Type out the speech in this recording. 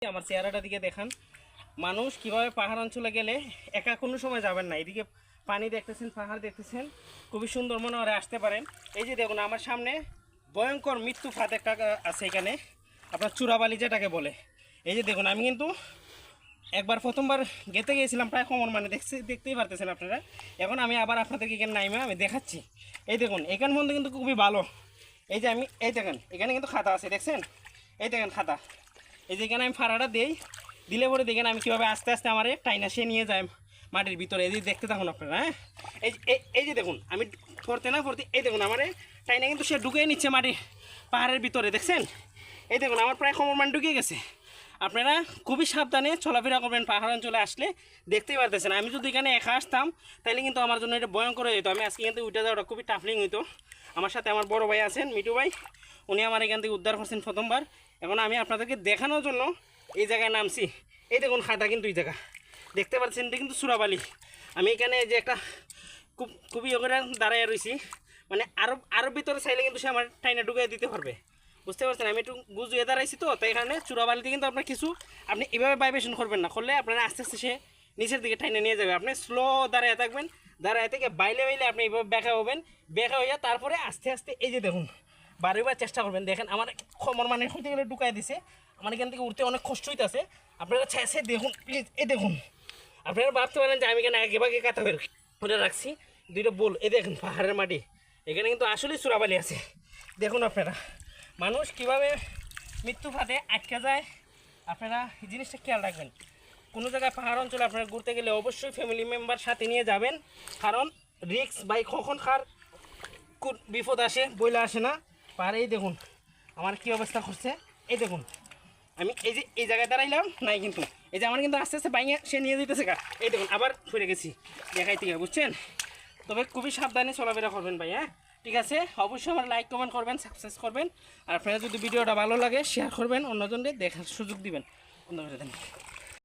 আমার চেহারাটা দিকে দেখান। মানুষ কিভাবে পাহাড় অঞ্চলে গেলে একা কোনো সময় যাবেন না। এদিকে পানি দেখতেছেন, পাহাড় দেখতেছেন, খুবই সুন্দর মনে হয় আসতে পারেন। এই যে দেখুন আমার সামনে ভয়ঙ্কর মৃত্যু ফাঁদ একটা আছে এখানে, আপনার চূড়াবালি যেটাকে বলে। এই যে দেখুন আমি কিন্তু একবার প্রথমবার গেতে গিয়েছিলাম প্রায় কমর মানে দেখতেই পারতেছেন আপনারা। এখন আমি আবার আপনাদেরকে এখানে নাইমে আমি দেখাচ্ছি। এই দেখুন এখান মধ্যে কিন্তু খুবই ভালো। এই যে আমি এই দেখেন এখানে কিন্তু খাতা আছে, দেখছেন? এই দেখেন খাতা। এই যে এখানে আমি ফাড়াটা দিলে পরে দেখেন আমি কীভাবে আস্তে আস্তে আমার টাইনা সে নিয়ে যায় মাটির ভিতরে। এই যে দেখতে থাকুন আপনারা। হ্যাঁ, এই যে দেখুন আমি পড়তে এই দেখুন আমার টাইনা কিন্তু সে ঢুকিয়ে নিচ্ছে মাটির পাহাড়ের ভিতরে, দেখছেন? এই দেখুন আমার প্রায় কোমর মান ঢুকিয়ে গেছে। আপনারা খুবই সাবধানে চলাফেরা করবেন পাহাড় অঞ্চলে আসলে। দেখতেই পারতেছেন আমি যদি এখানে একা আসতাম তাহলে কিন্তু আমার জন্য এটা ভয়ঙ্কর হয়ে যেত। আমি আজকে এখান থেকে উঠে যাওয়াটা খুবই টাফলিং হইতো। আমার সাথে আমার বড় ভাই আছেন, মিটু ভাই, উনি আমার এখান থেকে উদ্ধার করছেন প্রথমবার। এখন আমি আপনাদেরকে দেখানোর জন্য এই জায়গায় নামছি। এই দেখুন খাতা কিন্তু এই জায়গা দেখতে পাচ্ছেন, এটা কিন্তু চূড়াবালি। আমি এখানে যে একটা খুবই ওখানে দাঁড়াইয়া রয়েছি, মানে আরও ভিতরে চাইলে কিন্তু সে আমার টাইনা ঢুকিয়ে দিতে পারবে। বুঝতে পারছেন? আমি একটু গুজুয়ে দাঁড়াইছি তো, তাই এখানে চূড়াবালিতে কিন্তু আপনার কিছু আপনি এভাবে ভাইব্রেশন করবেন না, করলে আপনারা আস্তে আস্তে সে নিচের দিকে টাইনে নিয়ে যাবে। আপনি স্লো দাঁড়ায় থাকবেন, দাঁড়ায় থেকে বাইলে আপনি এইভাবে ব্যাখ্যা হবেন, ব্যাখ্যা হইয়া তারপরে আস্তে আস্তে এই যে দেখুন বারবার চেষ্টা করবেন। দেখেন আমার খমর মানে হইতে গেলে ঢুকাই দিছে, আমার এখান থেকে উঠতে অনেক কষ্ট হইতেছে। আপনারা চাইছে দেখুন প্লিজ, এই দেখুন আপনারা ভাবতে পারেন যে আমি এখানে আগে ভাগে কাতা করে রাখছি দুইটা বোল। এই দেখুন পাহাড়ের মাটি, এখানে কিন্তু আসলেই চূড়াবালি আছে। দেখুন আপনারা মানুষ কিভাবে মৃত্যু ফাঁদে আটকে যায়, আপনারা এই জিনিসটা খেয়াল রাখবেন। কোনো জায়গায় পাহাড় অঞ্চলে আপনারা ঘুরতে গেলে অবশ্যই ফ্যামিলি মেম্বার সাথে নিয়ে যাবেন, কারণ রিক্স বাই কখন কার বিপদ আসে বইলে আসে না। পাহাড়ে এই দেখুন আমার কী অবস্থা করছে। এই দেখুন আমি এই যে এই জায়গায় দাঁড়াইলাম নাই, কিন্তু এই যে আমার কিন্তু আস্তে আস্তে বাইঙে সে নিয়ে যেতেছে গা। এই দেখুন আবার ফিরে গেছি দেখাইতে গিয়ে, বুঝছেন? তবে খুবই সাবধানে চলাফেরা করবেন ভাই। হ্যাঁ ঠিক আছে, অবশ্যই আমার লাইক কমেন্ট করবেন, সাবস্ক্রাইব করবেন, আর আপনারা যদি ভিডিওটা ভালো লাগে শেয়ার করবেন, অন্যজনদের দেখার সুযোগ দিবেন। বন্ধ করে দেন।